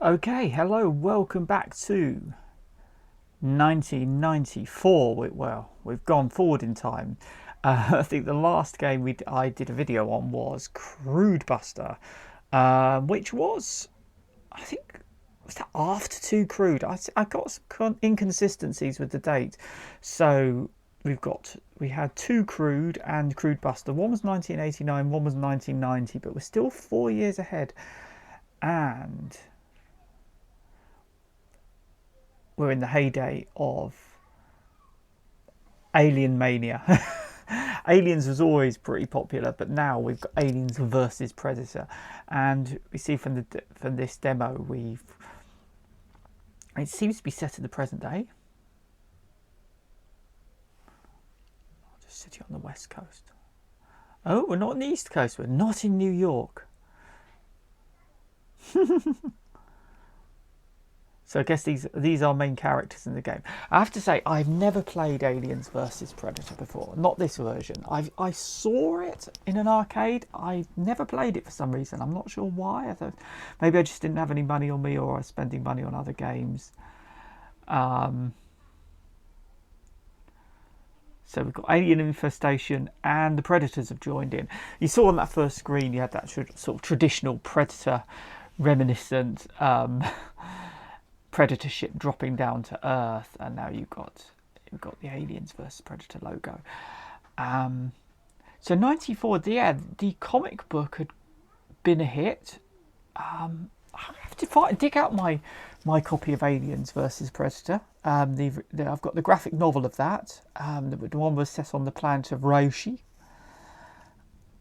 Okay, hello, welcome back to 1994. Well, we've gone forward in time. I think the last game I did a video on was Crude Buster, which was, I think, was that after 2 Crude? I got some inconsistencies with the date. So we had 2 Crude and Crude Buster. One was 1989, one was 1990, but we're still 4 years ahead. And we're in the heyday of Alien Mania. Aliens was always pretty popular, but now we've got Aliens versus Predator, and we see from this demo it seems to be set in the present day. Just city on the west coast. Oh, we're not on the east coast. We're not in New York. So I guess these are main characters in the game. I have to say, I've never played Aliens vs Predator before. Not this version. I saw it in an arcade. I've never played it for some reason. I'm not sure why. I thought maybe I just didn't have any money on me, or I was spending money on other games. So we've got Alien Infestation and the Predators have joined in. You saw on that first screen, you had that sort of traditional Predator reminiscent Predator ship dropping down to Earth, and now you've got the Aliens vs Predator logo. So 94, the comic book had been a hit. I have to dig out my copy of Aliens vs Predator. I've got the graphic novel of that. The one was set on the planet of Roshi.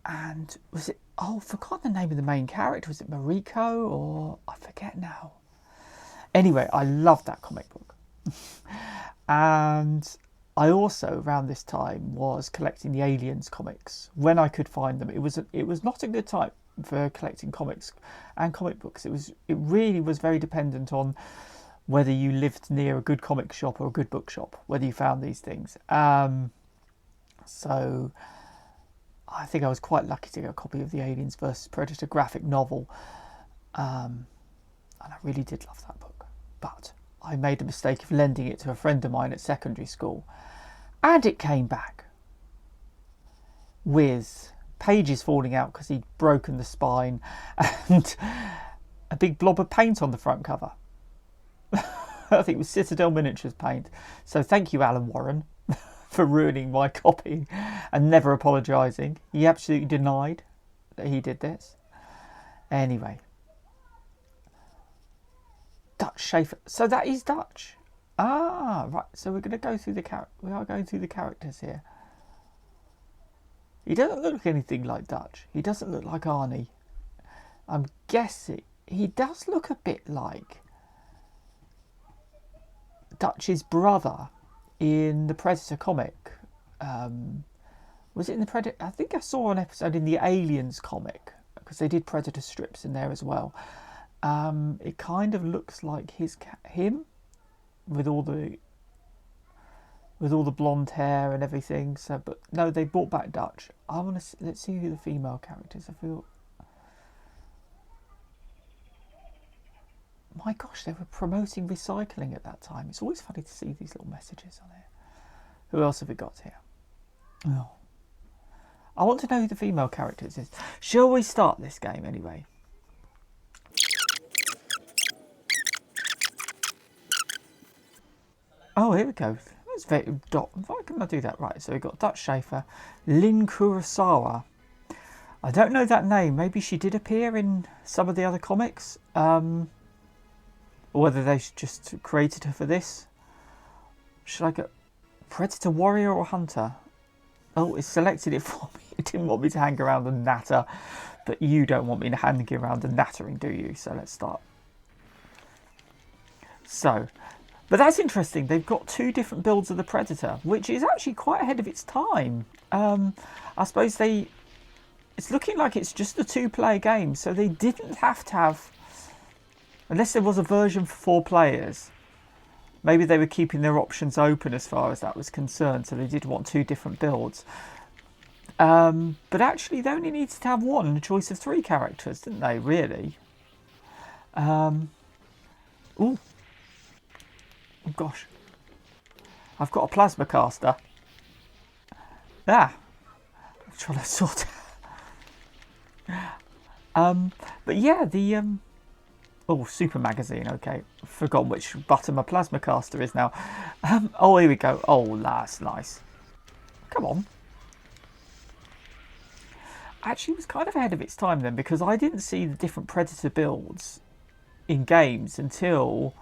And was it? Oh, I've forgotten the name of the main character. Was it Mariko, or I forget now. Anyway, I loved that comic book. And I also, around this time, was collecting the Aliens comics when I could find them. It was not a good time for collecting comics and comic books. It really was very dependent on whether you lived near a good comic shop or a good bookshop, whether you found these things. So I think I was quite lucky to get a copy of the Aliens vs Predator graphic novel. And I really did love that book. But I made a mistake of lending it to a friend of mine at secondary school, and it came back with pages falling out because he'd broken the spine and a big blob of paint on the front cover. I think it was Citadel Miniatures paint. So thank you, Alan Warren, for ruining my copy and never apologising. He absolutely denied that he did this. Anyway. Dutch Schaefer. So that is Dutch. Ah, right. So we're going to go through we are going through the characters here. He doesn't look anything like Dutch. He doesn't look like Arnie. I'm guessing he does look a bit like Dutch's brother in the Predator comic. Was it in the Predator? I think I saw an episode in the Aliens comic, because they did Predator strips in there as well. It kind of looks like him with all the blonde hair and everything. So, but no, they brought back Dutch. Let's see who the female characters. I feel, my gosh, they were promoting recycling at that time. It's always funny to see these little messages on here. Who else have we got here? Oh, I want to know who the female characters is. Shall we start this game anyway? Oh, here we go. That's very why can I do that? Right, so we've got Dutch Schaefer, Lin Kurosawa. I don't know that name. Maybe she did appear in some of the other comics. Or whether they just created her for this. Should I go Predator, Warrior or Hunter? Oh, it selected it for me. It didn't want me to hang around and natter. But you don't want me to hang around and nattering, do you? So let's start. So, but that's interesting. They've got 2 different builds of the Predator, which is actually quite ahead of its time. I suppose it's looking like it's just a 2-player game, so they didn't have to have, unless there was a version for 4 players. Maybe they were keeping their options open as far as that was concerned, so they did want 2 different builds. But actually, they only needed to have one and a choice of 3 characters, didn't they? Really. Ooh. Oh gosh. I've got a plasma caster. Ah. I'm trying to sort out. But yeah, the oh, super magazine. Okay, forgotten which button my plasma caster is now. Oh, here we go. Oh, that's nice. Come on. Actually, it was kind of ahead of its time then, because I didn't see the different Predator builds in games until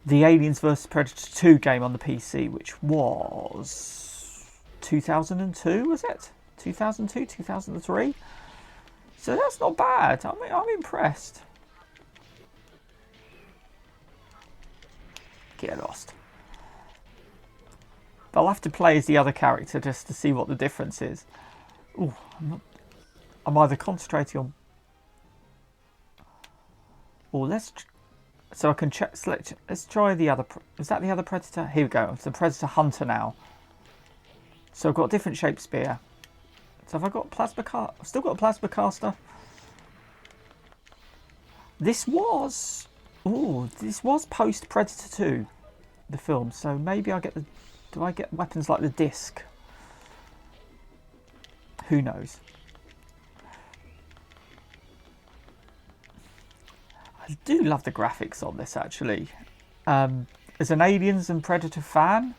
the Aliens vs Predator 2 game on the PC, which was 2002, was it? 2002, 2003? So that's not bad. I mean, I'm impressed. Get lost. But I'll have to play as the other character just to see what the difference is. Ooh, I'm either concentrating on... Oh, so I can check, select... Let's try the other... Is that the other Predator? Here we go. It's the Predator Hunter now. So I've got a different shaped spear. So have I got plasma caster? I've still got a plasma caster. This was... Ooh, this was post Predator 2, the film. So maybe I get the... Do I get weapons like the disc? Who knows? I do love the graphics on this, actually. As an Aliens and Predator fan,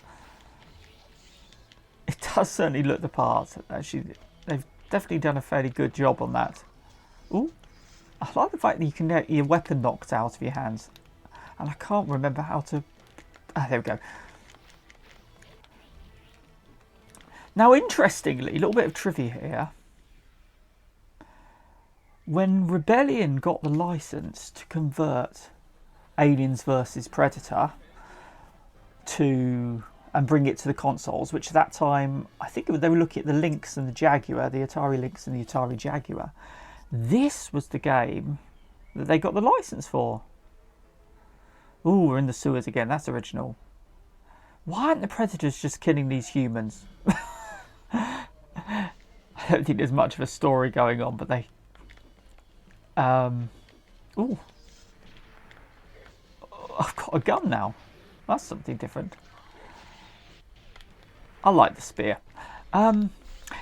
it does certainly look the part. Actually, they've definitely done a fairly good job on that. Ooh, I like the fact that you can get your weapon knocked out of your hands. And I can't remember how to... Ah, there we go. Now, interestingly, a little bit of trivia here. When Rebellion got the license to convert Aliens vs Predator and bring it to the consoles, which at that time, I think they were looking at the Lynx and the Jaguar, the Atari Lynx and the Atari Jaguar. This was the game that they got the license for. Ooh, we're in the sewers again. That's original. Why aren't the Predators just killing these humans? I don't think there's much of a story going on, but they... Ooh. I've got a gun now. That's something different. I like the spear.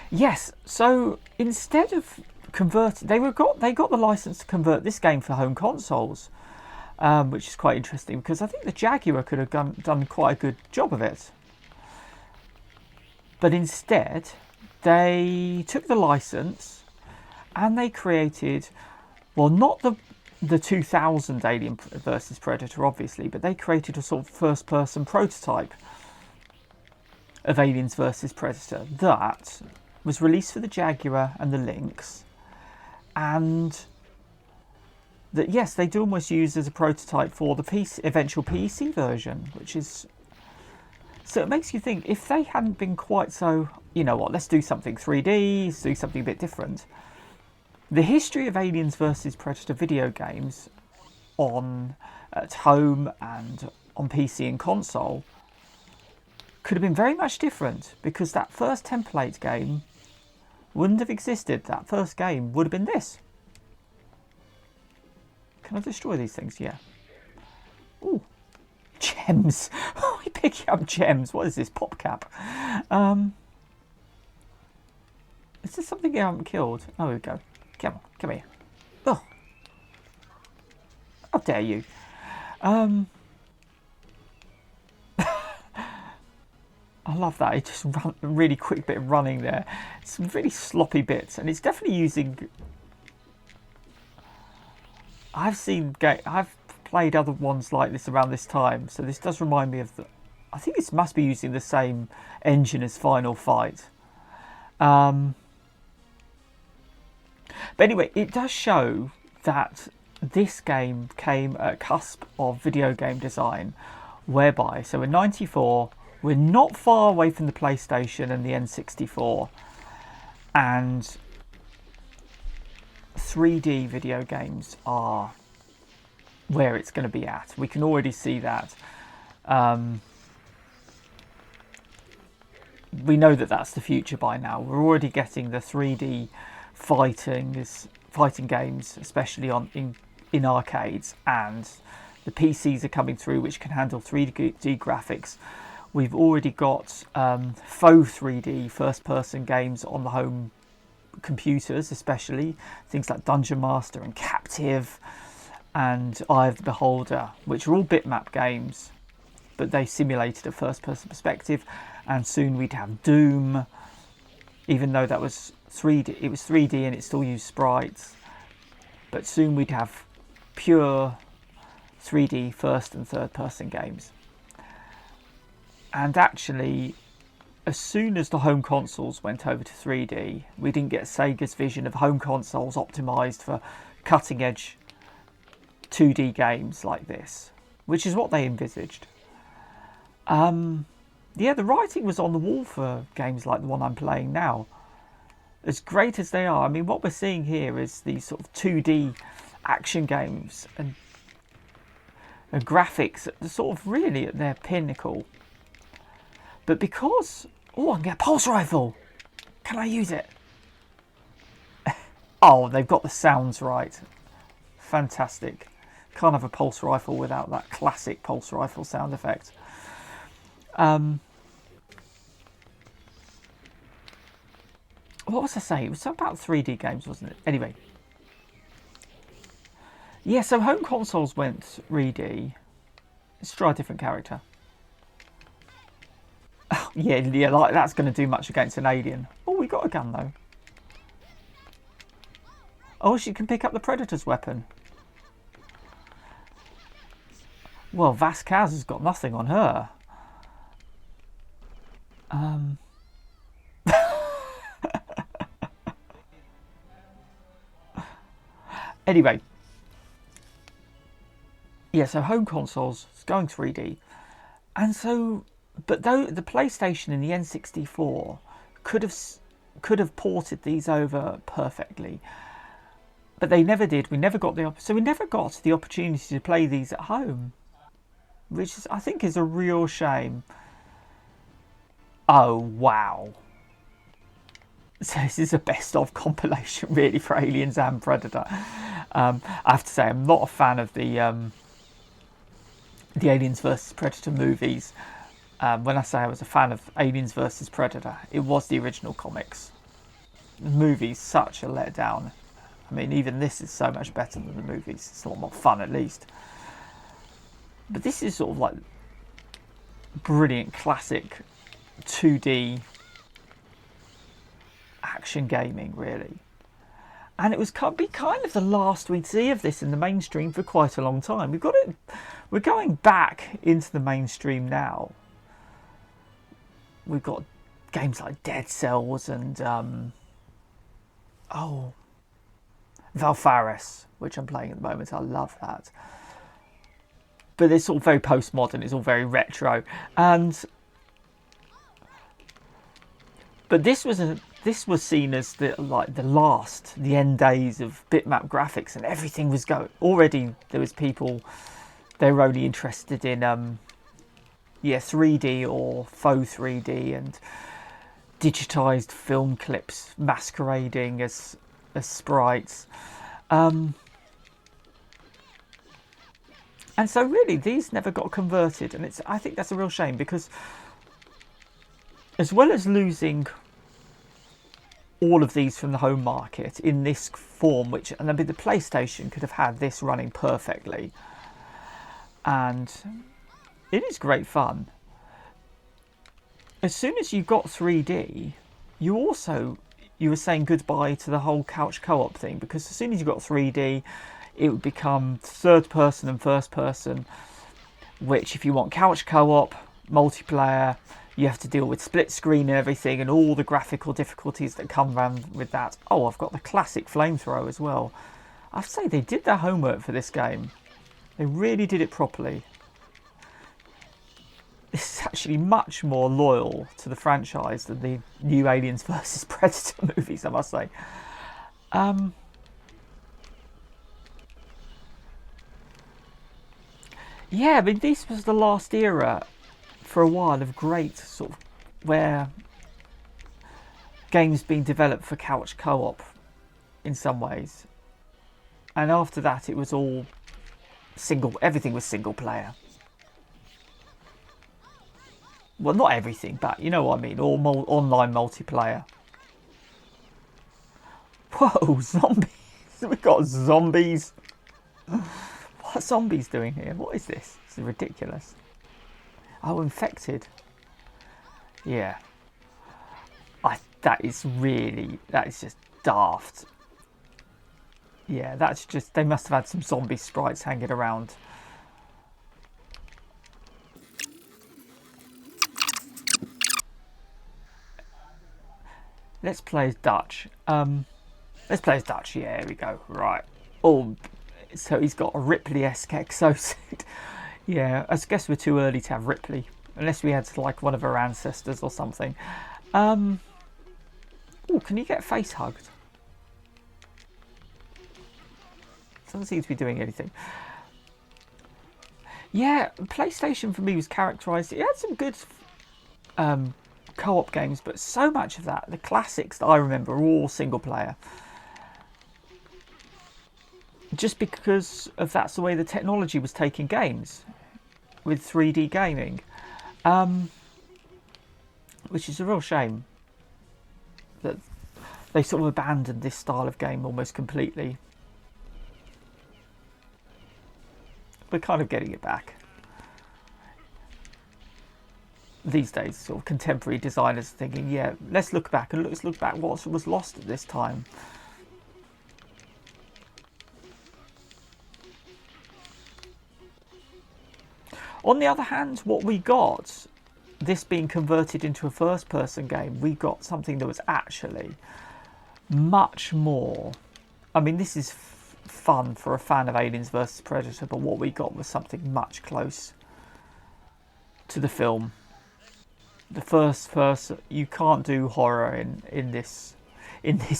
Yes, so instead of converting... They got the license to convert this game for home consoles, which is quite interesting, because I think the Jaguar could have done quite a good job of it. But instead, they took the license and they created, well, not the 2000 Alien vs Predator, obviously, but they created a sort of first-person prototype of Aliens vs Predator that was released for the Jaguar and the Lynx, and that, yes, they do almost use as a prototype for the eventual PC version, which is... So it makes you think, if they hadn't been quite so, you know what, let's do something 3D, let's do something a bit different. The history of Aliens vs Predator video games at home and on PC and console could have been very much different, because that first template game wouldn't have existed. That first game would have been this. Can I destroy these things? Yeah. Ooh. Gems. Oh, we pick up gems. What is this? PopCap. Is there something I haven't killed? Oh, here we go. Come on, come here. Oh. How dare you? I love that. It just run a really quick bit of running there. Some really sloppy bits, and it's definitely using... I've played other ones like this around this time, so this does remind me of the... I think this must be using the same engine as Final Fight. But anyway, it does show that this game came at a cusp of video game design, whereby, so in '94, we're not far away from the PlayStation and the N64, and 3D video games are where it's going to be at. We can already see that. We know that that's the future by now. We're already getting the 3D fighting games, especially in arcades, and The PCs are coming through, which can handle 3D graphics. We've already got faux 3D first-person games on the home computers, especially things like Dungeon Master and Captive and Eye of the Beholder, which are all bitmap games, but they simulated a first-person perspective. And soon we'd have Doom, even though that was 3D. It was 3D and it still used sprites. But soon we'd have pure 3D first and third person games. And actually, as soon as the home consoles went over to 3D, we didn't get Sega's vision of home consoles optimized for cutting edge 2D games like this, which is what they envisaged. Yeah, the writing was on the wall for games like the one I'm playing now. As great as they are, I mean, what we're seeing here is these sort of 2D action games and graphics are sort of really at their pinnacle. But because... Oh, I can get a pulse rifle! Can I use it? Oh, they've got the sounds right. Fantastic. Can't have a pulse rifle without that classic pulse rifle sound effect. What was I saying? It was about 3D games, wasn't it? Anyway. Yeah, so home consoles went 3D. Let's try a different character. Oh, yeah, like that's going to do much against an alien. Oh, we got a gun, though. Oh, she can pick up the Predator's weapon. Well, Vasquez has got nothing on her. Anyway. Yeah, so home consoles is going 3D. And so, but though the PlayStation and the N64 could have ported these over perfectly. But they never did. We never got the opportunity to play these at home, which is, I think, is a real shame. Oh wow! So this is a best of compilation, really, for Aliens and Predator. I have to say, I'm not a fan of the Aliens vs Predator movies. When I say I was a fan of Aliens vs Predator, it was the original comics. The movie's such a letdown. I mean, even this is so much better than the movies. It's a lot more fun, at least. But this is sort of like brilliant, classic 2D action gaming, really. And it was be kind of the last we'd see of this in the mainstream for quite a long time. We're going back into the mainstream now. We've got games like Dead Cells and Valfaris, which I'm playing at the moment. I love that. But it's all very postmodern. It's all very retro. But this was seen as the end days of bitmap graphics, and everything was going. Already there was people, they were only interested in 3D or faux 3D and digitized film clips masquerading as sprites. And so really these never got converted, and I think that's a real shame, because as well as losing all of these from the home market in this form, and I mean, the PlayStation could have had this running perfectly, and it is great fun. As soon as you got 3D, you were saying goodbye to the whole couch co-op thing, because as soon as you got 3D, it would become third person and first person, which if you want couch co-op, multiplayer, you have to deal with split screen and everything, and all the graphical difficulties that come around with that. Oh, I've got the classic flamethrower as well. I have to say, they did their homework for this game. They really did it properly. This is actually much more loyal to the franchise than the new Aliens vs Predator movies, I must say. Yeah, I mean, this was the last era for a while of great sort of where games being developed for couch co-op in some ways, and after that it was all everything was single player. Well, not everything, but you know what I mean. All online multiplayer. Whoa, zombies! We've got zombies. What are zombies doing here? What is this? This is ridiculous. Oh, infected. Yeah. That is just daft. Yeah, that's just, they must have had some zombie sprites hanging around. Let's play as Dutch. Let's play as Dutch. Yeah, here we go. Right. Oh, so he's got a Ripley-esque exosuit. Yeah, I guess we're too early to have Ripley, unless we had like one of her ancestors or something. Oh, can you get face hugged? Doesn't seem to be doing anything. Yeah, PlayStation for me was characterised. It had some good co-op games, but so much of that, the classics that I remember, are all single player. Just because of that's the way the technology was taking games with 3D gaming, which is a real shame that they sort of abandoned this style of game almost completely. We're kind of getting it back these days. Sort of contemporary designers thinking, yeah, let's look back and let's look back what was lost at this time. On the other hand, what we got, this being converted into a first-person game, we got something that was actually much more. I mean, this is fun for a fan of Aliens vs Predator, but what we got was something much close to the film. The first person, you can't do horror in this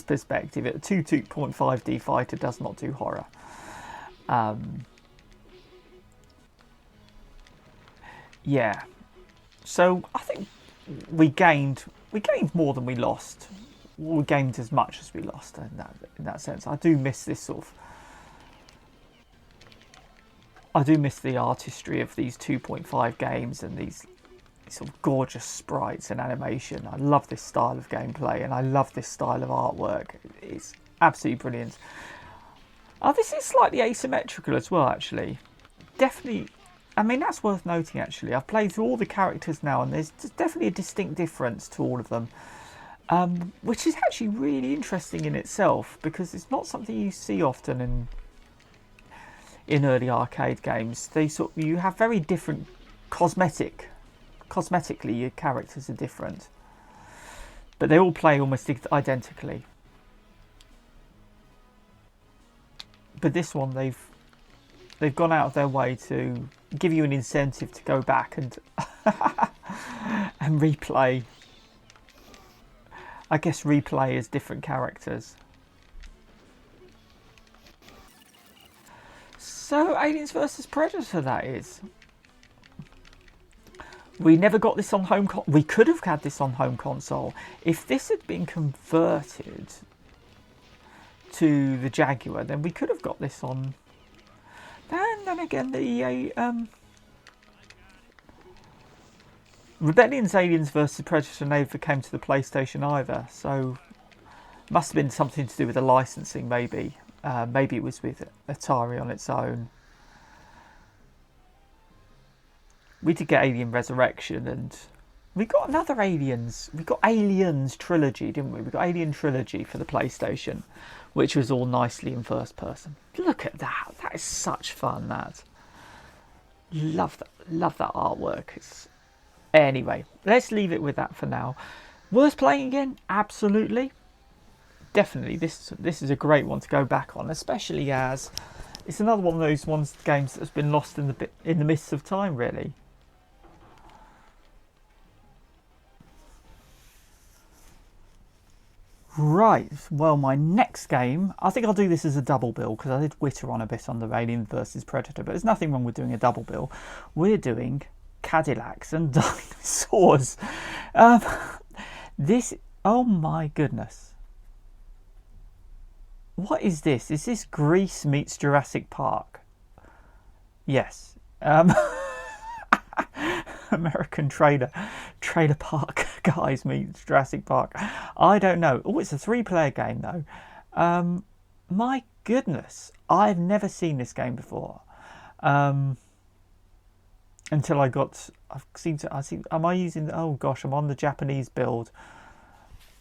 perspective. A 2.5D fighter does not do horror. Yeah, so I think we gained more than we lost. We gained as much as we lost in that sense. I do miss this sort of. I do miss the artistry of these 2.5 games and these sort of gorgeous sprites and animation. I love this style of gameplay and I love this style of artwork. It's absolutely brilliant. Oh, this is slightly asymmetrical as well, actually. Definitely. I mean, that's worth noting, actually. I've played through all the characters now, and there's definitely a distinct difference to all of them, which is actually really interesting in itself, because it's not something you see often in early arcade games. You have very different cosmetically, your characters are different, but they all play almost identically. But this one, they've gone out of their way to give you an incentive to go back and and replay. I guess replay as different characters. So Aliens vs Predator, that is. We never got this on home. We could have had this on home console if this had been converted to the Jaguar. Then we could have got this on. And then again, the EA Rebellion's Aliens vs Predator never came to the PlayStation either, so must have been something to do with the licensing, maybe. Maybe it was with Atari on its own. We did get Alien Resurrection, and we got another Aliens. We got Aliens Trilogy, didn't we? We got Alien Trilogy for the PlayStation, which was all nicely in first person. Look at that. That is such fun, that. Love that artwork. Anyway, let's leave it with that for now. Worth playing again? Absolutely. Definitely. This is a great one to go back on, especially as it's another one of those games that's been lost in the mists of time, really. Right, well, my next game, I think I'll do this as a double bill, because I did witter on a bit on the Alien vs Predator, but there's nothing wrong with doing a double bill. We're doing Cadillacs and Dinosaurs. Oh my goodness. What is this? Is this Grease meets Jurassic Park? Yes. American trailer park guys meets Jurassic Park. I don't know. Oh, it's a 3-player game though. My goodness, I've never seen this game before. Until I got, am I using, oh gosh, I'm on the Japanese build.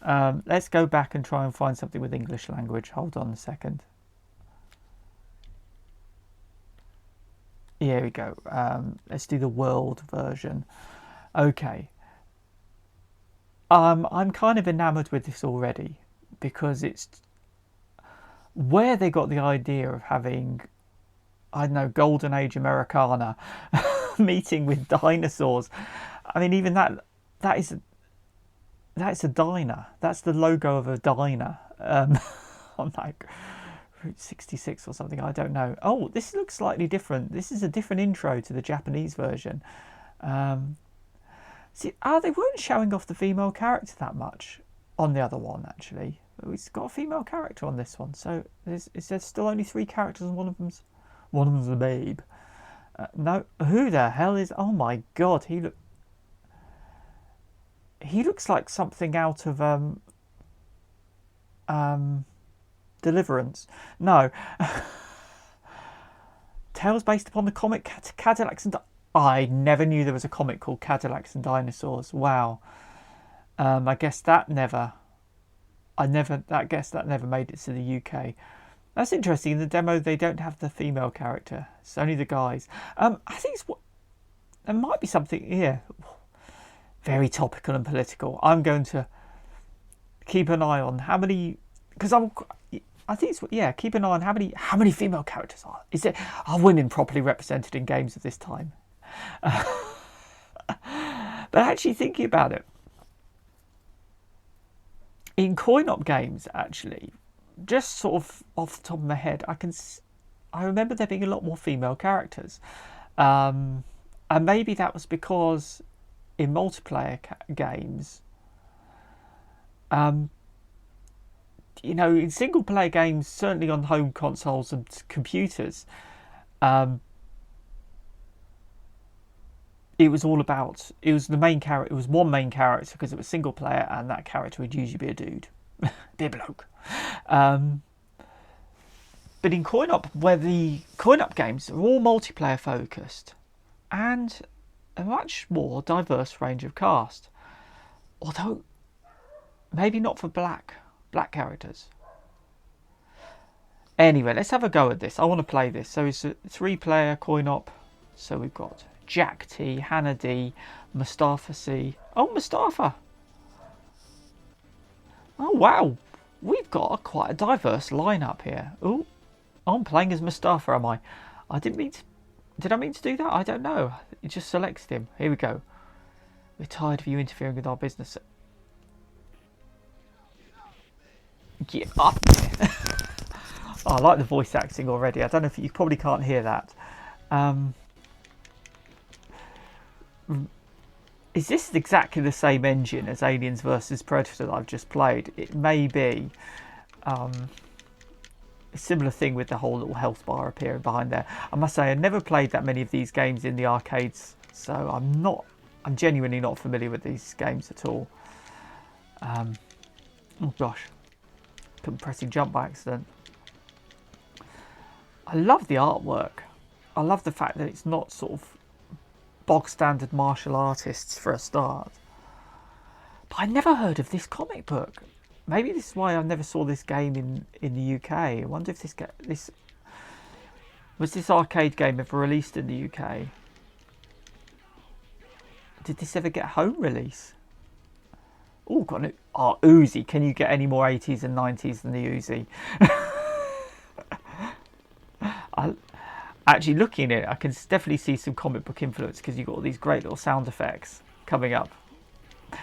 Let's go back and try and find something with English language. Hold on a second. Here we go. Let's do the world version. Okay. I'm kind of enamored with this already because it's where they got the idea of having, I don't know, Golden Age Americana meeting with dinosaurs. I mean, even that's a diner. That's the logo of a diner. On like Route 66 or something, I don't know. Oh, this looks slightly different. This is a different intro to the Japanese version. See, they weren't showing off the female character that much on the other one, actually. It's got a female character on this one, so it says still only 3 characters and one of them's a babe. No, who the hell is... Oh my god, he looks like something out of Deliverance. No. Tales based upon the comic Cadillacs and... I never knew there was a comic called Cadillacs and Dinosaurs. Wow. I guess that never made it to the UK. That's interesting. In the demo, they don't have the female character. It's only the guys. I think there might be something here. Very topical and political. I'm going to keep an eye on how many, because I think it's, yeah, keep an eye on how many female characters are women properly represented in games of this time. But actually thinking about it, in coin-op games, actually, just sort of off the top of my head, I remember there being a lot more female characters, and maybe that was because in multiplayer games, in single-player games, certainly on home consoles and computers, it was all about, it was one main character because it was single player, and that character would usually be a dude. Be a bloke. But in coin-op, where the coin-op games are all multiplayer focused and a much more diverse range of cast, although maybe not for black characters. Anyway, let's have a go at this. I want to play this. So it's a 3-player coin-op. So we've got Jack T, Hannah D, Mustafa C. Oh, Mustafa. Oh, wow. We've got quite a diverse lineup here. Oh, I'm playing as Mustafa, am I? Did I mean to do that? I don't know. It just selects him. Here we go. We're tired of you interfering with our business. Get up there. Oh, I like the voice acting already. I don't know if you probably can't hear that. Is this exactly the same engine as Aliens vs Predator that I've just played? It may be. A similar thing with the whole little health bar appearing behind there. I must say I never played that many of these games in the arcades, so I'm genuinely not familiar with these games at all. Oh gosh, pressing jump by accident. I love the artwork. I love the fact that it's not sort of bog standard martial artists for a start. But I never heard of this comic book. Maybe this is why I never saw this game in the UK. I wonder if this arcade game ever released in the UK. Did this ever get a home release? Oh, got an Uzi. Can you get any more 80s and 90s than the Uzi? Actually, looking at it, I can definitely see some comic book influence because you've got all these great little sound effects coming up,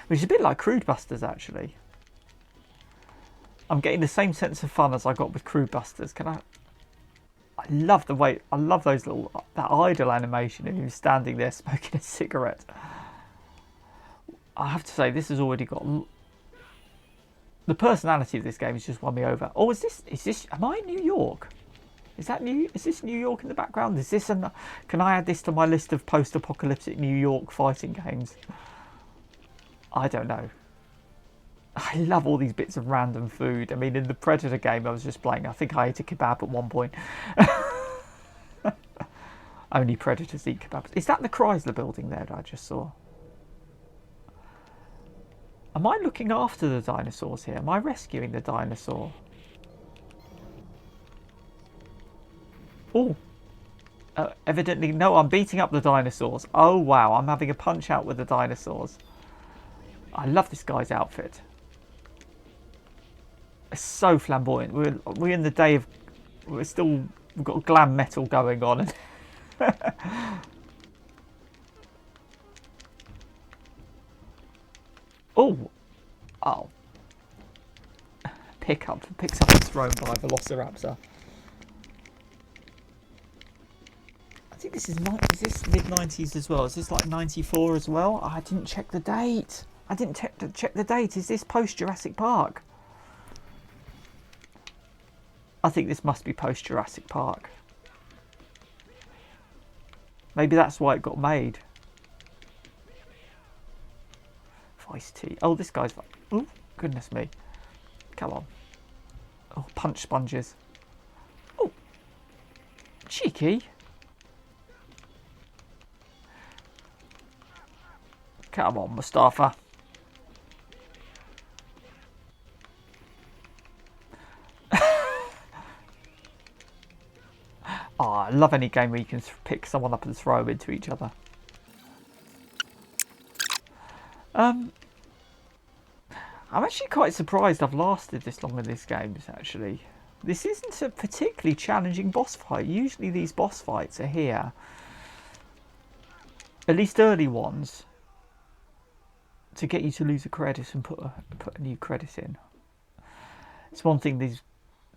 which is a bit like Crude Busters, actually. I'm getting the same sense of fun as I got with Crude Busters. I love the way, I love those that idle animation of him standing there smoking a cigarette. I have to say, this has already got... The personality of this game has just won me over. Oh, is this... Am I in New York? Is that new? Is this New York in the background? Is this an? Can I add this to my list of post-apocalyptic New York fighting games? I don't know. I love all these bits of random food. I mean, in the Predator game I was just playing, I think I ate a kebab at one point. Only predators eat kebabs. Is that the Chrysler building there that I just saw? Am I looking after the dinosaurs here? Am I rescuing the dinosaur? Oh, evidently, no, I'm beating up the dinosaurs. Oh, wow, I'm having a punch out with the dinosaurs. I love this guy's outfit. It's so flamboyant. We're in the day of... we've got glam metal going on. Oh. Picks up and thrown by a velociraptor. I think this is this mid-90s as well? Is this like 94 as well? Oh, I didn't check the date. I didn't check the date. Is this post-Jurassic Park? I think this must be post-Jurassic Park. Maybe that's why it got made. Vice T. Oh, this guy's... oh, goodness me. Come on. Oh, punch sponges. Oh. Cheeky. Come on, Mustafa. Oh, I love any game where you can pick someone up and throw them into each other. I'm actually quite surprised I've lasted this long in this game, actually. This isn't a particularly challenging boss fight. Usually these boss fights are here, at least early ones, to get you to lose a credit and put a new credit in. It's one thing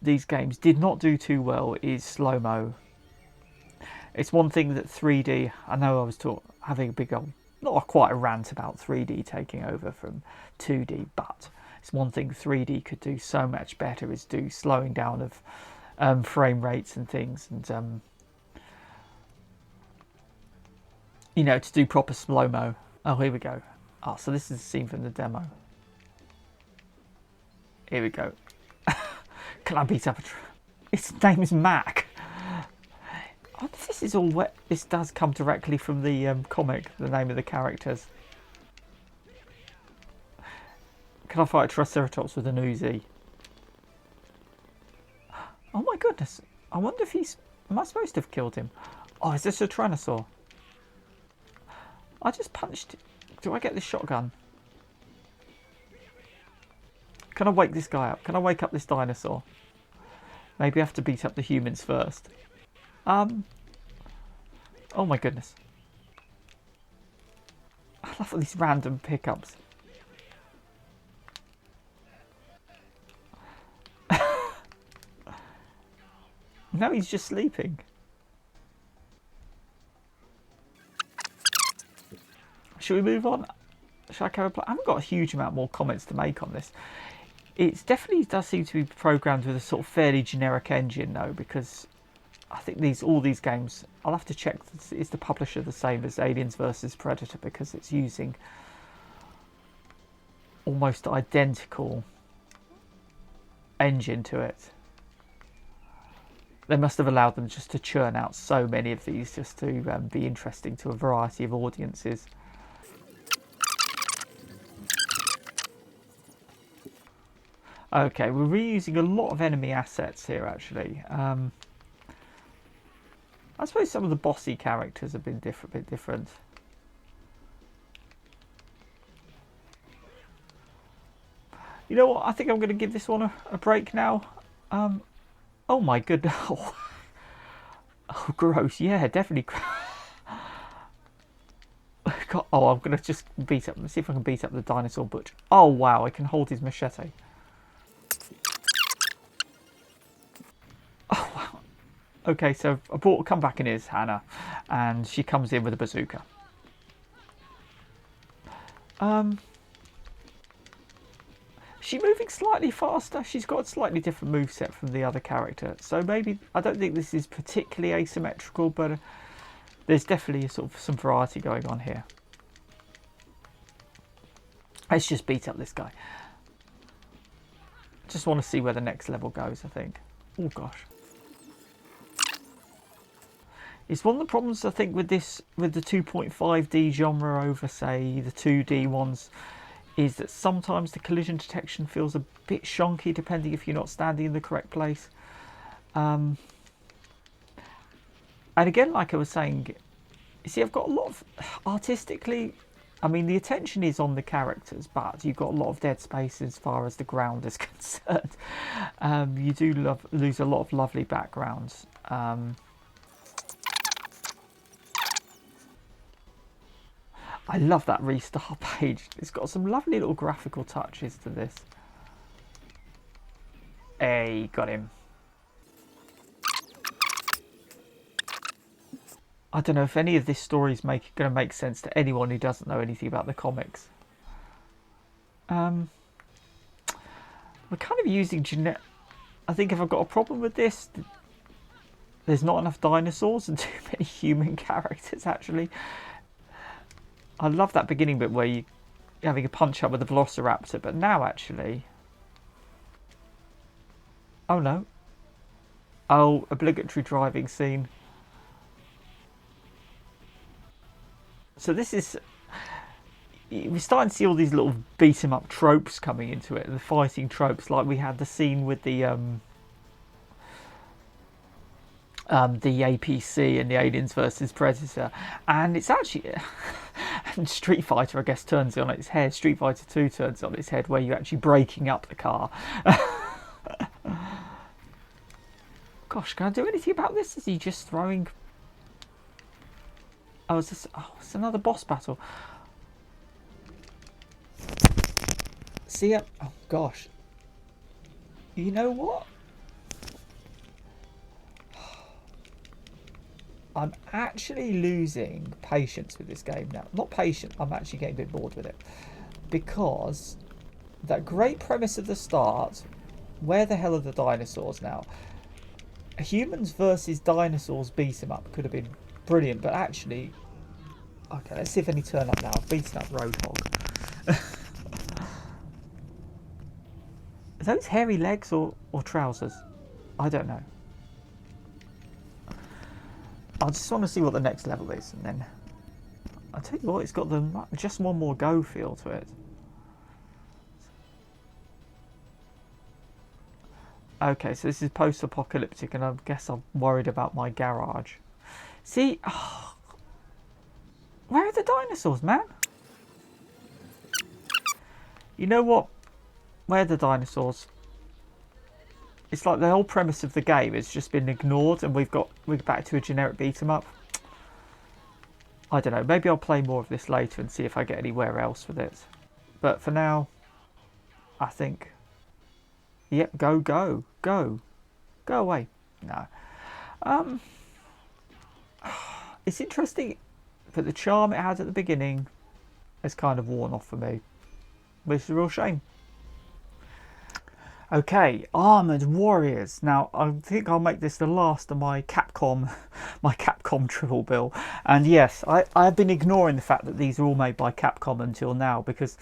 these games did not do too well is slow-mo. It's one thing that 3D, I know I was having a big old, not quite a rant about 3D taking over from 2D, but it's one thing 3D could do so much better is do slowing down of frame rates and things, and you know, to do proper slow-mo. Oh, here we go. Oh, so this is a scene from the demo. Here we go. Can I beat up His name is Mac. Oh, this is all wet. This does come directly from the comic, the name of the characters. Can I fight a Triceratops with an Uzi? Oh my goodness. I wonder if he's... am I supposed to have killed him? Oh, is this a Tyrannosaur? I just punched... do I get this shotgun? Can I wake this guy up? Can I wake up this dinosaur? Maybe I have to beat up the humans first. Oh my goodness. I love all these random pickups. No, he's just sleeping. Should we move on? Should I carry on? I haven't got a huge amount more comments to make on this. It definitely does seem to be programmed with a sort of fairly generic engine, though, because I think all these games, I'll have to check, is the publisher the same as Aliens vs Predator, because it's using almost identical engine to it. They must have allowed them just to churn out so many of these just to be interesting to a variety of audiences. Okay, we're reusing a lot of enemy assets here, actually. I suppose some of the bossy characters have been a bit different. You know what? I think I'm going to give this one a break now. Oh my goodness. Oh, gross. Yeah, definitely. God, oh, I'm going to just beat up. Let's see if I can beat up the dinosaur butcher. Oh, wow. I can hold his machete. Oh, wow. Okay, so a comeback in is Hannah, and she comes in with a bazooka. She's moving slightly faster. She's got a slightly different moveset from the other character. So maybe, I don't think this is particularly asymmetrical, but there's definitely sort of some variety going on here. Let's just beat up this guy. Just want to see where the next level goes, I think. Oh gosh. It's one of the problems, I think, with this, with the 2.5D genre over, say, the 2D ones, is that sometimes the collision detection feels a bit shonky, depending if you're not standing in the correct place. And again, like I was saying, you see, I've got a lot of, artistically, I mean, the attention is on the characters, but you've got a lot of dead space as far as the ground is concerned. You do lose a lot of lovely backgrounds. I love that restart page. It's got some lovely little graphical touches to this. Hey, got him. I don't know if any of this story is going to make sense to anyone who doesn't know anything about the comics. We're kind of using I think if I've got a problem with this, there's not enough dinosaurs and too many human characters, actually. I love that beginning bit where you're having a punch up with the Velociraptor, but now actually... Oh no. Oh, obligatory driving scene. So this is... We're starting to see all these little beat-em-up tropes coming into it, the fighting tropes, like we had the scene with the APC and the Aliens versus Predator, and it's actually... And Street Fighter, I guess, turns it on its head. Street Fighter 2 turns it on its head, where you're actually breaking up the car. Gosh, can I do anything about this? Is he just throwing... Oh, is this... Oh, it's another boss battle. See ya. Oh, gosh. You know what? I'm actually losing patience with this game now. Not patient, I'm actually getting a bit bored with it. Because that great premise at the start, where the hell are the dinosaurs now? Humans versus dinosaurs beat 'em up could have been brilliant, but actually... Okay, let's see if any turn up now. I've beaten up Roadhog. Are those hairy legs or trousers? I don't know. I just want to see what the next level is, and then I'll tell you what, it's got the just one more go feel to it. Okay, so this is post-apocalyptic, and I guess I'm worried about my garage. See, oh, where are the dinosaurs, man? You know what? Where are the dinosaurs? It's like the whole premise of the game has just been ignored, and we're back to a generic beat 'em up. I don't know, maybe I'll play more of this later and see if I get anywhere else with it. But for now, I think, yep, go away. No. It's interesting, but the charm it had at the beginning has kind of worn off for me, which is a real shame. Okay, Armoured Warriors. Now, I think I'll make this the last of my Capcom triple bill. And yes, I've been ignoring the fact that these are all made by Capcom until now, because,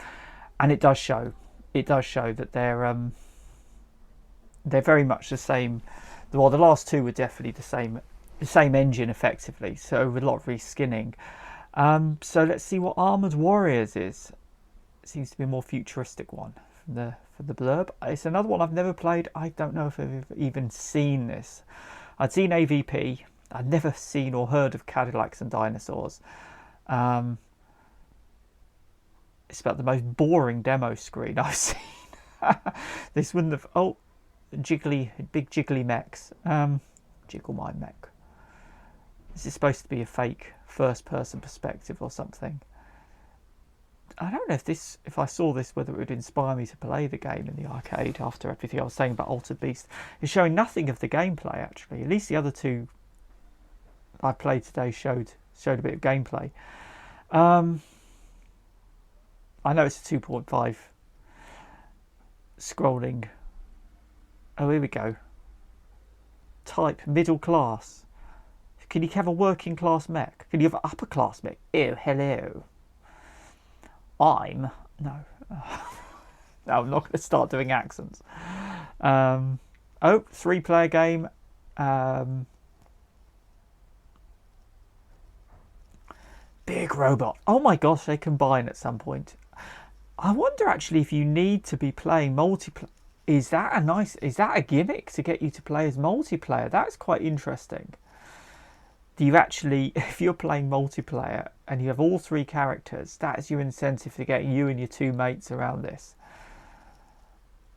and it does show that they're very much the same. Well, the last two were definitely the same engine, effectively. So with a lot of reskinning. So let's see what Armoured Warriors is. It seems to be a more futuristic one from the blurb. It's another one I've never played. I don't know if I've even seen this. I'd seen AVP. I'd never seen or heard of Cadillacs and Dinosaurs. It's about the most boring demo screen I've seen. This wouldn't have... Oh, big jiggly mechs. Jiggle my mech. This is supposed to be a fake first-person perspective or something. I don't know if I saw this, whether it would inspire me to play the game in the arcade after everything I was saying about Altered Beast. It's showing nothing of the gameplay, actually. At least the other two I played today showed a bit of gameplay. I know it's a 2.5 scrolling. Oh, here we go. Type middle class. Can you have a working class mech? Can you have an upper class mech? Ew, hello. No. No, I'm not going to start doing accents. Oh, 3-player game. Big robot. Oh my gosh, they combine at some point. I wonder actually if you need to be playing multiplayer. Is that a gimmick to get you to play as multiplayer? That's quite interesting. Do you actually, if you're playing multiplayer and you have all 3 characters, that's your incentive for getting you and your 2 mates around this.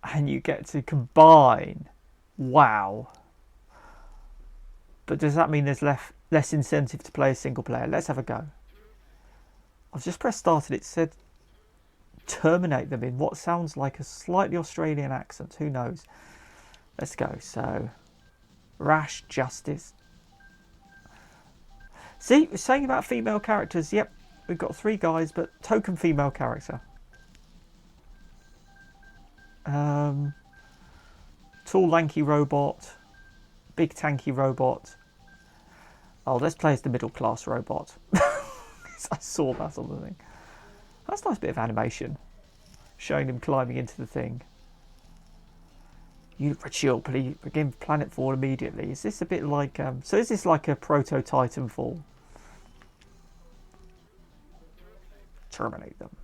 And you get to combine. Wow. But does that mean there's less incentive to play a single player? Let's have a go. I've just pressed start and it said terminate them in what sounds like a slightly Australian accent. Who knows? Let's go. So, Rash Justice. See, we're saying about female characters. Yep, we've got 3 guys, but token female character. Tall, lanky robot. Big, tanky robot. Oh, let's play as the middle class robot. I saw that on the thing. That's a nice bit of animation. Showing him climbing into the thing. You chill, please begin planetfall immediately. Is this a bit like so is this like a proto Titanfall? Terminate them.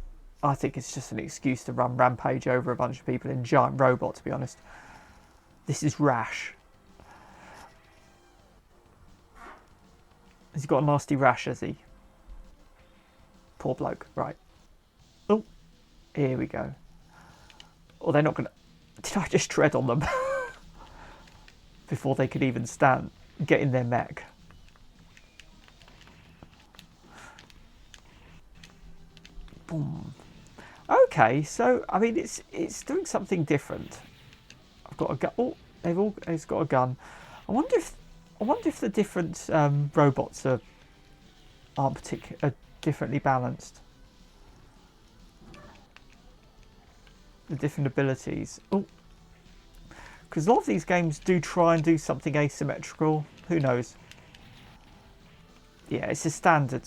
I think it's just an excuse to run rampage over a bunch of people in giant robot, to be honest. This is Rash. Has he got a nasty rash, has he? Poor bloke. Right. Oh, here we go. Oh, they're not going to... Did I just tread on them? Before they could even get in their mech. Boom. Okay, so, I mean, it's doing something different. I've got a gun. Oh, it's got a gun. I wonder if the different robots are differently balanced. The different abilities. Oh, because a lot of these games do try and do something asymmetrical. Who knows? Yeah, it's a standard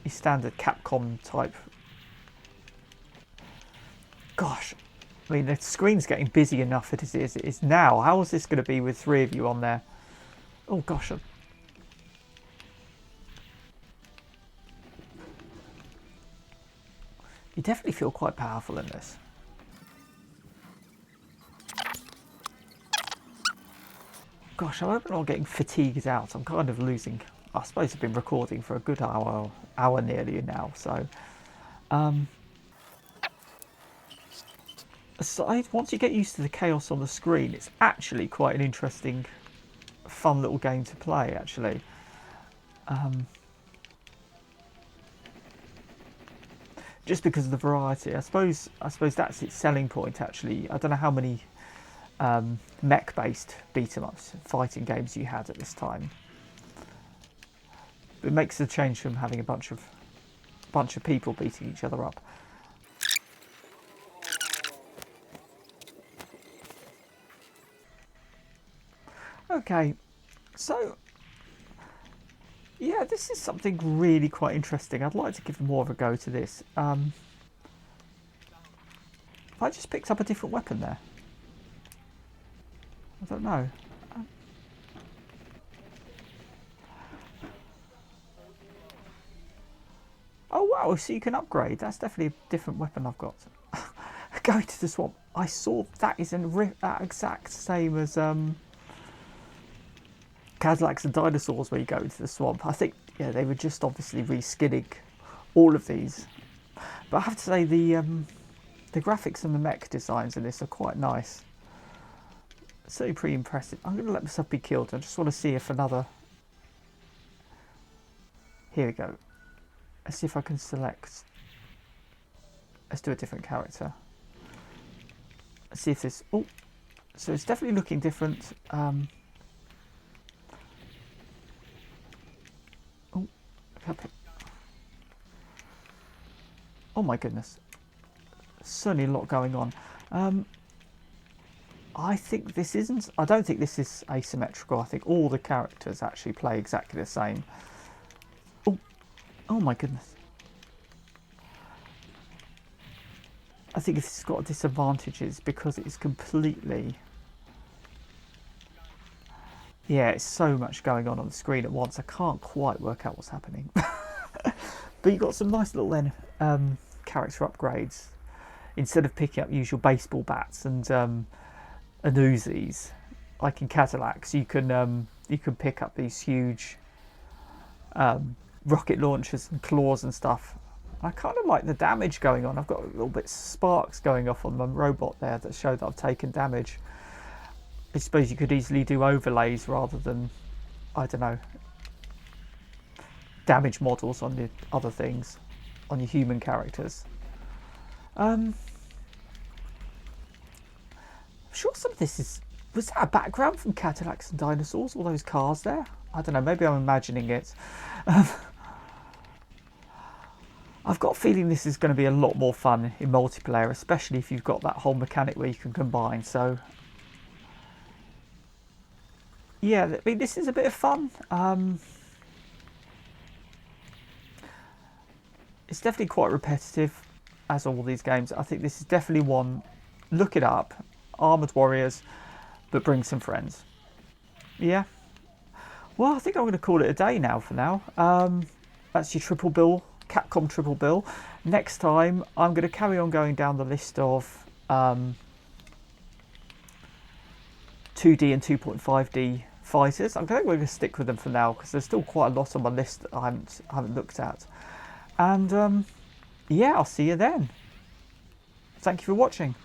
Capcom type. Gosh, I mean the screen's getting busy enough as it is now. How is this going to be with 3 of you on there? Oh gosh. You definitely feel quite powerful in this. Gosh, I hope I'm not getting fatigued out. I'm kind of losing. I suppose I've been recording for a good hour nearly now. So, aside, once you get used to the chaos on the screen, it's actually quite an interesting, fun little game to play. Actually, just because of the variety. I suppose that's its selling point. Actually, I don't know how many mech-based beat-em-ups, fighting games you had at this time. It makes the change from having a bunch of people beating each other up. Okay, so yeah, this is something really quite interesting. I'd like to give more of a go to this. I just picked up a different weapon there. I don't know. Oh wow, so you can upgrade. That's definitely a different weapon I've got. Going to the swamp. I saw that is that exact same as Cadillacs and Dinosaurs where you go into the swamp. I think, yeah, they were just obviously reskinning all of these. But I have to say the graphics and the mech designs in this are quite nice. Certainly pretty impressive. I'm going to let myself be killed. I just want to see if another... Here we go. Let's see if I can select... Let's do a different character. Let's see if this... Oh, so it's definitely looking different. Oh, oh my goodness. Certainly a lot going on. I think this isn't. I don't think this is asymmetrical. I think all the characters actually play exactly the same. Oh, oh my goodness. I think this has got disadvantages because it's completely... Yeah, it's so much going on the screen at once. I can't quite work out what's happening. But you've got some nice little character upgrades. Instead of picking up usual baseball bats and Uzis, like in Cadillacs, you can pick up these huge rocket launchers and claws and stuff. I kind of like the damage going on. I've got a little bit of sparks going off on my robot there that show that I've taken damage. I suppose you could easily do overlays rather than, I don't know, damage models on the other things, on your human characters. I'm sure some of this is... Was that a background from Cadillacs and Dinosaurs? All those cars there? I don't know, maybe I'm imagining it. I've got a feeling this is going to be a lot more fun in multiplayer, especially if you've got that whole mechanic where you can combine. So, yeah, I mean, this is a bit of fun. It's definitely quite repetitive, as all these games. I think this is definitely one, look it up, Armoured Warriors, but bring some friends. Yeah. Well, I think I'm going to call it a day now for now. That's your triple bill. Capcom triple bill. Next time I'm going to carry on going down the list of 2D and 2.5D fighters. I think we're going to stick with them for now because there's still quite a lot on my list that I haven't looked at. And yeah, I'll see you then. Thank you for watching.